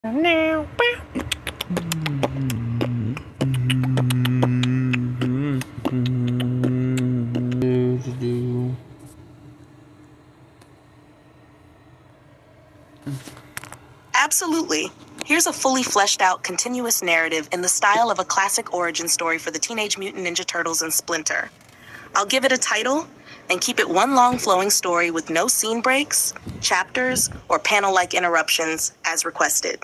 Now. Absolutely. Here's a fully fleshed out, continuous narrative in the style of a classic origin story for the Teenage Mutant Ninja Turtles and Splinter. I'll give it a title and keep it one long flowing story with no scene breaks, chapters, or panel like interruptions as requested.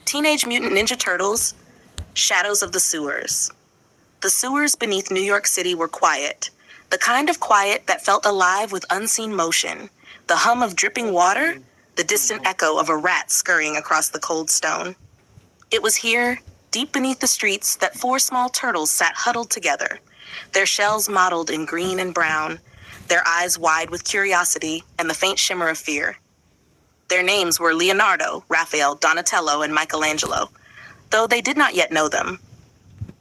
Teenage Mutant Ninja Turtles, Shadows of the Sewers. The sewers beneath New York City were quiet, the kind of quiet that felt alive with unseen motion, the hum of dripping water, the distant echo of a rat scurrying across the cold stone. It was here, deep beneath the streets, that four small turtles sat huddled together, their shells mottled in green and brown, their eyes wide with curiosity and the faint shimmer of fear. Their names were Leonardo, Raphael, Donatello, and Michelangelo, though they did not yet know them.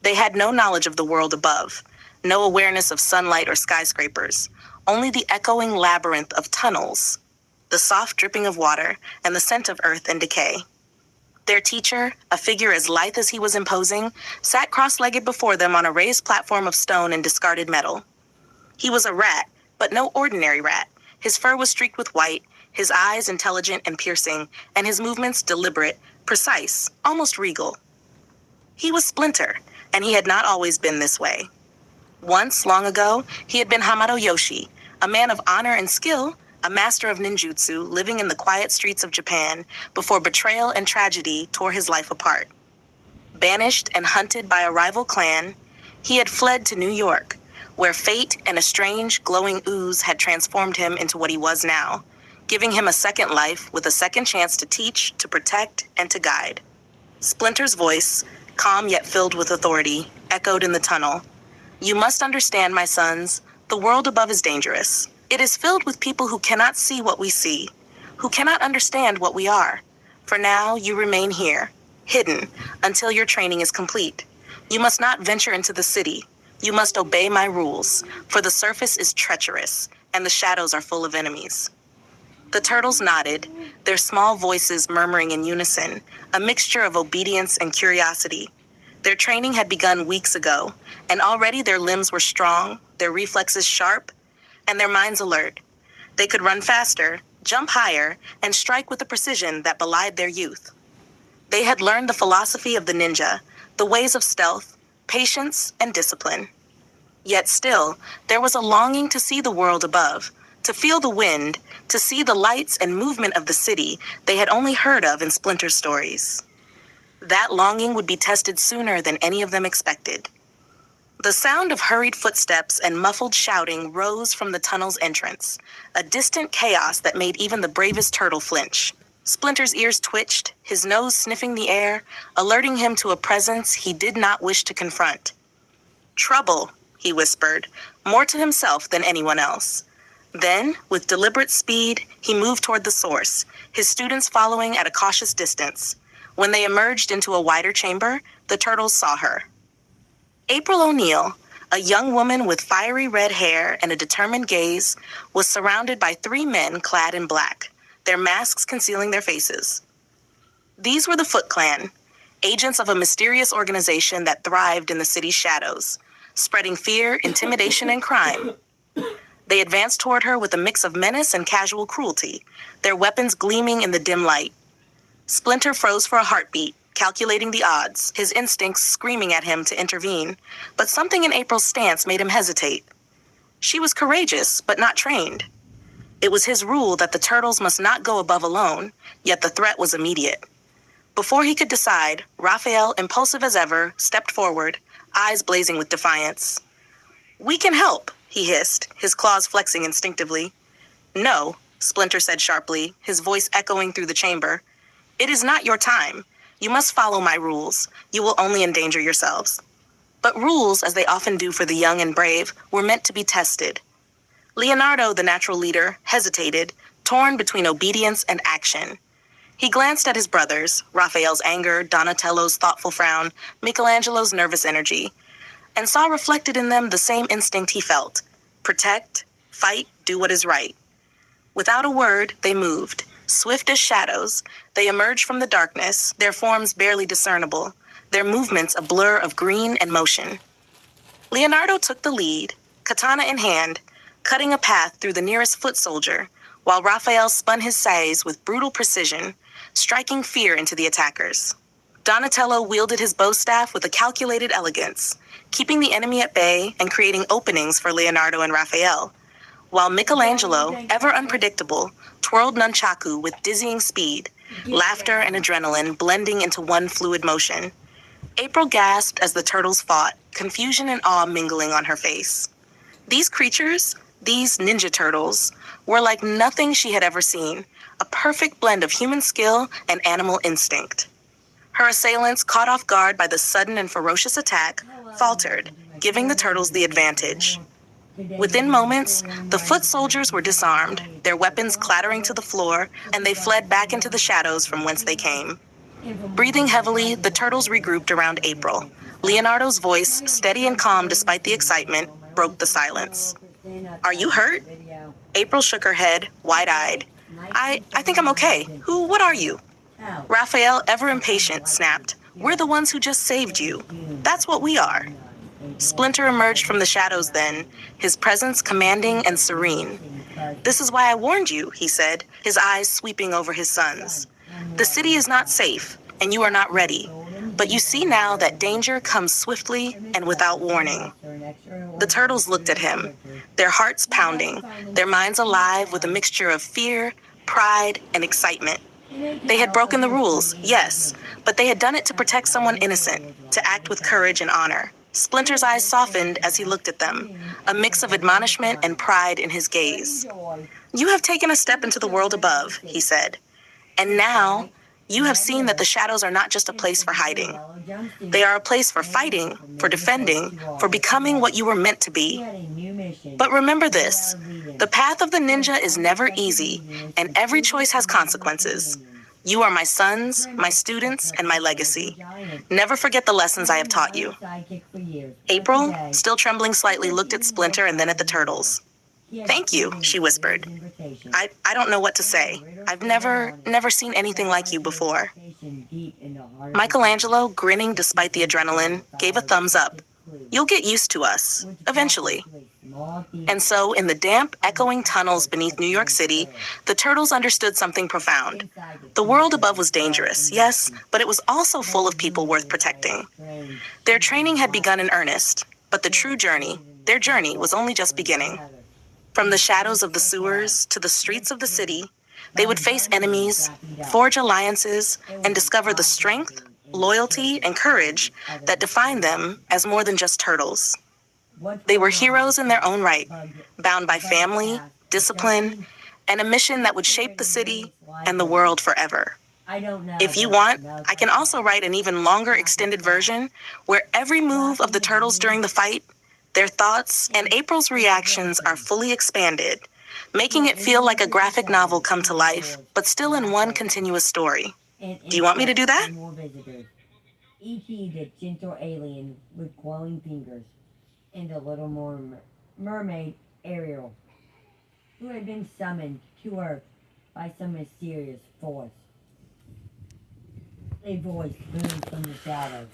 They had no knowledge of the world above, no awareness of sunlight or skyscrapers, only the echoing labyrinth of tunnels, the soft dripping of water, and the scent of earth and decay. Their teacher, a figure as lithe as he was imposing, sat cross-legged before them on a raised platform of stone and discarded metal. He was a rat, but no ordinary rat. His fur was streaked with white, his eyes intelligent and piercing, and his movements deliberate, precise, almost regal. He was Splinter, and he had not always been this way. Once, long ago, he had been Hamato Yoshi, a man of honor and skill, a master of ninjutsu living in the quiet streets of Japan before betrayal and tragedy tore his life apart. Banished and hunted by a rival clan, he had fled to New York, where fate and a strange, glowing ooze had transformed him into what he was now, giving him a second life with a second chance to teach, to protect, and to guide. Splinter's voice, calm yet filled with authority, echoed in the tunnel. "You must understand, my sons, the world above is dangerous. It is filled with people who cannot see what we see, who cannot understand what we are. For now, you remain here, hidden, until your training is complete. You must not venture into the city. You must obey my rules, for the surface is treacherous, and the shadows are full of enemies." The turtles nodded, their small voices murmuring in unison, a mixture of obedience and curiosity. Their training had begun weeks ago, and already their limbs were strong, their reflexes sharp, and their minds alert. They could run faster, jump higher, and strike with a precision that belied their youth. They had learned the philosophy of the ninja, the ways of stealth, patience, and discipline. Yet still, there was a longing to see the world above, to feel the wind, to see the lights and movement of the city they had only heard of in Splinter stories. That longing would be tested sooner than any of them expected. The sound of hurried footsteps and muffled shouting rose from the tunnel's entrance, a distant chaos that made even the bravest turtle flinch. Splinter's ears twitched, his nose sniffing the air, alerting him to a presence he did not wish to confront. "Trouble," he whispered, more to himself than anyone else. Then, with deliberate speed, he moved toward the source, his students following at a cautious distance. When they emerged into a wider chamber, the turtles saw her. April O'Neil, a young woman with fiery red hair and a determined gaze, was surrounded by three men clad in black, their masks concealing their faces. These were the Foot Clan, agents of a mysterious organization that thrived in the city's shadows, spreading fear, intimidation, and crime. They advanced toward her with a mix of menace and casual cruelty, their weapons gleaming in the dim light. Splinter froze for a heartbeat, calculating the odds, his instincts screaming at him to intervene, but something in April's stance made him hesitate. She was courageous, but not trained. It was his rule that the turtles must not go above alone, yet the threat was immediate. Before he could decide, Raphael, impulsive as ever, stepped forward, eyes blazing with defiance. "We can help," he hissed, his claws flexing instinctively. "No," Splinter said sharply, his voice echoing through the chamber. "It is not your time. You must follow my rules. You will only endanger yourselves." But rules, as they often do for the young and brave, were meant to be tested. Leonardo, the natural leader, hesitated, torn between obedience and action. He glanced at his brothers, Raphael's anger, Donatello's thoughtful frown, Michelangelo's nervous energy, and saw reflected in them the same instinct he felt: protect, fight, do what is right. Without a word, they moved, Swift as shadows, they emerged from the darkness, their forms barely discernible, their movements a blur of green and motion. Leonardo took the lead, katana in hand, cutting a path through the nearest foot soldier, while Raphael spun his sais with brutal precision, striking fear into the attackers. Donatello wielded his bow staff with a calculated elegance, keeping the enemy at bay and creating openings for Leonardo and Raphael, while Michelangelo, ever unpredictable, twirled nunchaku with dizzying speed, laughter and adrenaline blending into one fluid motion. April gasped as the turtles fought, confusion and awe mingling on her face. These creatures, these ninja turtles, were like nothing she had ever seen, a perfect blend of human skill and animal instinct. Her assailants, caught off guard by the sudden and ferocious attack, faltered, giving the turtles the advantage. Within moments, the foot soldiers were disarmed, their weapons clattering to the floor, and they fled back into the shadows from whence they came. Breathing heavily, the turtles regrouped around April. Leonardo's voice, steady and calm despite the excitement, broke the silence. "Are you hurt?" April shook her head, wide-eyed. I think I'm okay. What are you?" Raphael, ever impatient, snapped, "We're the ones who just saved you. That's what we are." Splinter emerged from the shadows then, his presence commanding and serene. "This is why I warned you," he said, his eyes sweeping over his sons. "The city is not safe, and you are not ready. But you see now that danger comes swiftly and without warning." The turtles looked at him, their hearts pounding, their minds alive with a mixture of fear, pride, and excitement. They had broken the rules, yes, but they had done it to protect someone innocent, to act with courage and honor. Splinter's eyes softened as he looked at them, a mix of admonishment and pride in his gaze. "You have taken a step into the world above," he said. "And now, you have seen that the shadows are not just a place for hiding. They are a place for fighting, for defending, for becoming what you were meant to be. But remember this, the path of the ninja is never easy, and every choice has consequences. You are my sons, my students, and my legacy. Never forget the lessons I have taught you." April, still trembling slightly, looked at Splinter and then at the turtles. "Thank you," she whispered. I don't know what to say. I've never seen anything like you before." Michelangelo, grinning despite the adrenaline, gave a thumbs up. "You'll get used to us, eventually." And so, in the damp, echoing tunnels beneath New York City, the turtles understood something profound. The world above was dangerous, yes, but it was also full of people worth protecting. Their training had begun in earnest, but the true journey, their journey, was only just beginning. From the shadows of the sewers to the streets of the city, they would face enemies, forge alliances, and discover the strength, loyalty, and courage that defined them as more than just turtles. They were heroes in their own right, bound by family, discipline, and a mission that would shape the city and the world forever. If you want, I can also write an even longer extended version where every move of the turtles during the fight, their thoughts, and April's reactions are fully expanded, making it feel like a graphic novel come to life, but still in one continuous story. Do you want me to do that? E.T. the gentle alien with glowing fingers, and the little mermaid Ariel, who had been summoned to Earth by some mysterious force. A voice boomed from the shadows.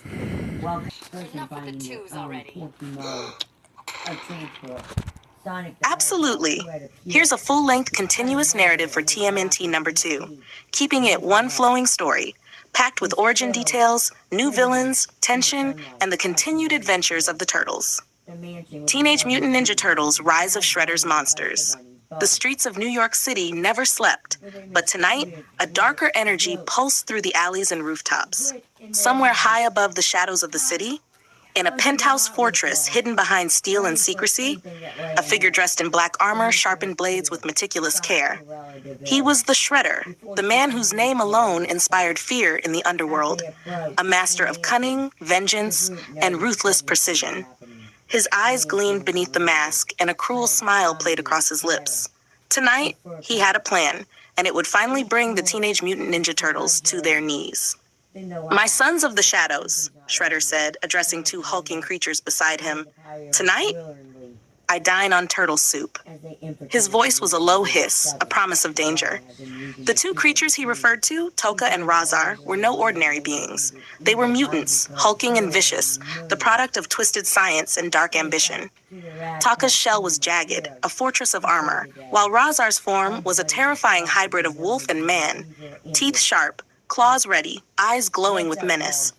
Welcome person finding your own quirky mode of transport. Absolutely. Here's a full-length continuous narrative for TMNT number 2, keeping it one flowing story, packed with origin details, new villains, tension, and the continued adventures of the turtles. Teenage Mutant Ninja Turtles: Rise of Shredder's Monsters. The streets of New York City never slept, but tonight, a darker energy pulsed through the alleys and rooftops. Somewhere high above the shadows of the city, in a penthouse fortress hidden behind steel and secrecy, a figure dressed in black armor sharpened blades with meticulous care. He was the Shredder, the man whose name alone inspired fear in the underworld, a master of cunning, vengeance, and ruthless precision. His eyes gleamed beneath the mask, and a cruel smile played across his lips. Tonight, he had a plan, and it would finally bring the Teenage Mutant Ninja Turtles to their knees. "My sons of the shadows," Shredder said, addressing two hulking creatures beside him. "Tonight, I dine on turtle soup. as they infiltrated His voice was a low hiss, a southern promise of danger. as in using The two creatures he referred to, Toka and Razar, were no ordinary beings. They were mutants, hulking and vicious, the product of twisted science and dark ambition. Taka's shell was jagged, a fortress of armor, while Razar's form was a terrifying hybrid of wolf and man, teeth sharp, claws ready, eyes glowing with menace.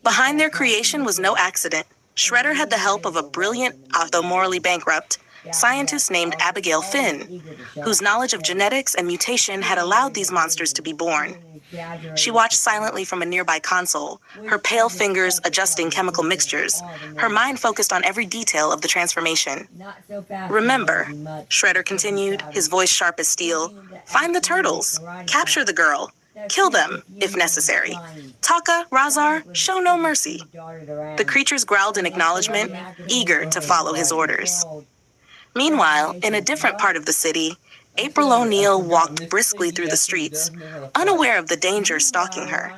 Behind their creation was no accident. Shredder had the help of a brilliant, although morally bankrupt, scientist named Abigail Finn, whose knowledge of genetics and mutation had allowed these monsters to be born. She watched silently from a nearby console, her pale fingers adjusting chemical mixtures, her mind focused on every detail of the transformation. Remember, Shredder continued, his voice sharp as steel, find the turtles, capture the girl, kill them, if necessary. Taka, Razar, show no mercy. The creatures growled in acknowledgement, eager to follow his orders. Meanwhile, in a different part of the city, April O'Neil walked briskly through the streets, unaware of the danger stalking her.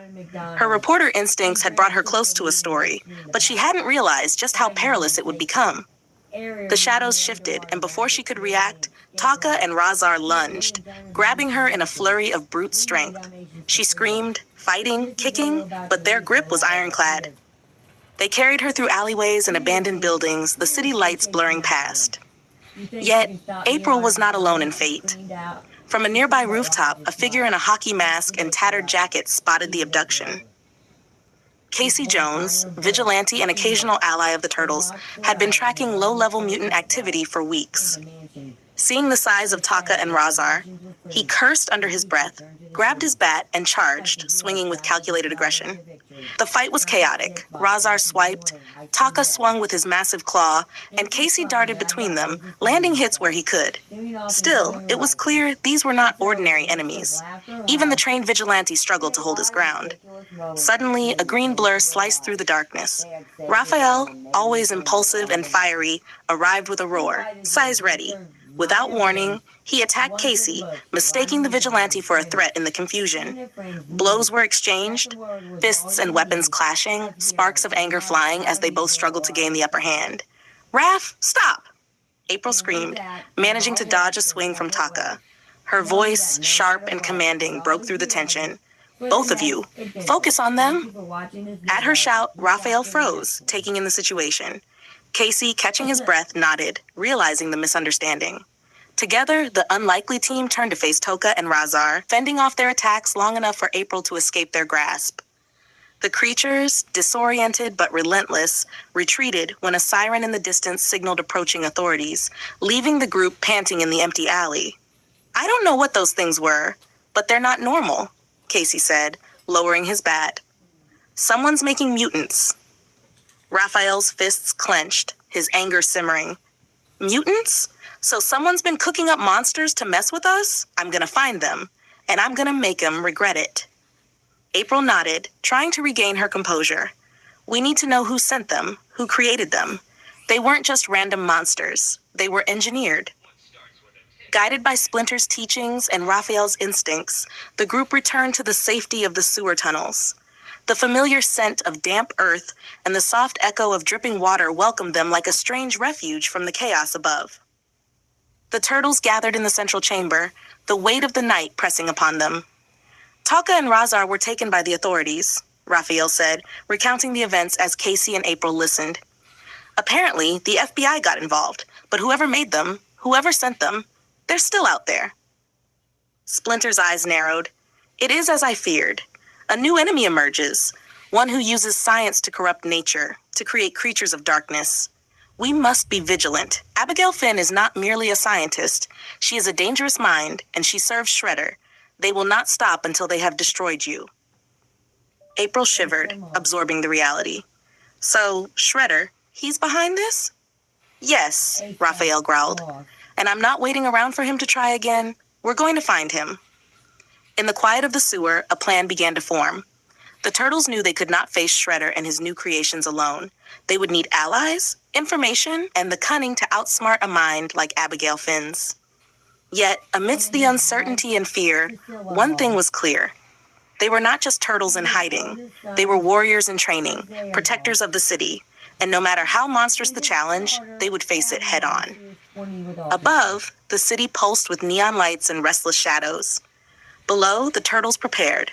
Her reporter instincts had brought her close to a story, but she hadn't realized just how perilous it would become. The shadows shifted, and before she could react, Taka and Razar lunged, grabbing her in a flurry of brute strength. She screamed, fighting, kicking, but their grip was ironclad. They carried her through alleyways and abandoned buildings, the city lights blurring past. Yet, April was not alone in fate. From a nearby rooftop, a figure in a hockey mask and tattered jacket spotted the abduction. Casey Jones, vigilante and occasional ally of the Turtles, had been tracking low-level mutant activity for weeks. Seeing the size of Taka and Razar, he cursed under his breath, grabbed his bat, and charged, swinging with calculated aggression. The fight was chaotic. Razar swiped, Taka swung with his massive claw, and Casey darted between them, landing hits where he could. Still, it was clear these were not ordinary enemies. Even the trained vigilante struggled to hold his ground. Suddenly, a green blur sliced through the darkness. Raphael, always impulsive and fiery, arrived with a roar, size ready. Without warning, he attacked Casey, mistaking the vigilante for a threat in the confusion. Blows were exchanged, fists and weapons clashing, sparks of anger flying as they both struggled to gain the upper hand. "Raph, stop!" April screamed, managing to dodge a swing from Taka. Her voice, sharp and commanding, broke through the tension. "Both of you, focus on them." At her shout, Raphael froze, taking in the situation. Casey, catching his breath, nodded, realizing the misunderstanding. Together, the unlikely team turned to face Toka and Razar, fending off their attacks long enough for April to escape their grasp. The creatures, disoriented but relentless, retreated when a siren in the distance signaled approaching authorities, leaving the group panting in the empty alley. "I don't know what those things were, but they're not normal," Casey said, lowering his bat. "Someone's making mutants." Raphael's fists clenched, his anger simmering. "Mutants? So someone's been cooking up monsters to mess with us? I'm gonna find them, and I'm gonna make them regret it." April nodded, trying to regain her composure. "We need to know who sent them, who created them. They weren't just random monsters. They were engineered." Guided by Splinter's teachings and Raphael's instincts, the group returned to the safety of the sewer tunnels. The familiar scent of damp earth and the soft echo of dripping water welcomed them like a strange refuge from the chaos above. The Turtles gathered in the central chamber, the weight of the night pressing upon them. "Taka and Razar were taken by the authorities," Raphael said, recounting the events as Casey and April listened. "Apparently, the FBI got involved, but whoever made them, whoever sent them, they're still out there." Splinter's eyes narrowed. "It is as I feared. A new enemy emerges, one who uses science to corrupt nature, to create creatures of darkness. We must be vigilant. Abigail Finn is not merely a scientist. She is a dangerous mind, and she serves Shredder. They will not stop until they have destroyed you." April shivered, absorbing the reality. "So, Shredder, he's behind this?" "Yes," Raphael growled. "And I'm not waiting around for him to try again. We're going to find him." In the quiet of the sewer, a plan began to form. The Turtles knew they could not face Shredder and his new creations alone. They would need allies, information, and the cunning to outsmart a mind like Abigail Finn's. Yet, amidst the uncertainty and fear, one thing was clear. They were not just turtles in hiding. They were warriors in training, protectors of the city. and no matter how monstrous the challenge, they would face it head on. Above, the city pulsed with neon lights and restless shadows. Below, the turtles prepared.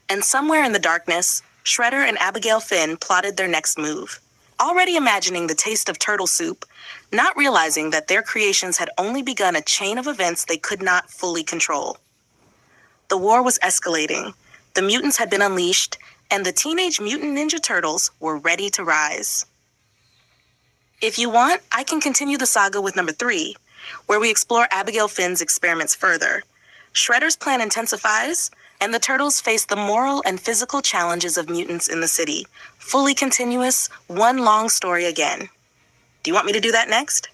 And somewhere in the darkness, Shredder and Abigail Finn plotted their next move. Already imagining the taste of turtle soup, not realizing that their creations had only begun a chain of events they could not fully control. The war was escalating, the mutants had been unleashed, and the Teenage Mutant Ninja Turtles were ready to rise. If you want, I can continue the saga with number 3, where we explore Abigail Finn's experiments further. Shredder's plan intensifies, and the Turtles face the moral and physical challenges of mutants in the city. Fully continuous, one long story again. Do you want me to do that next?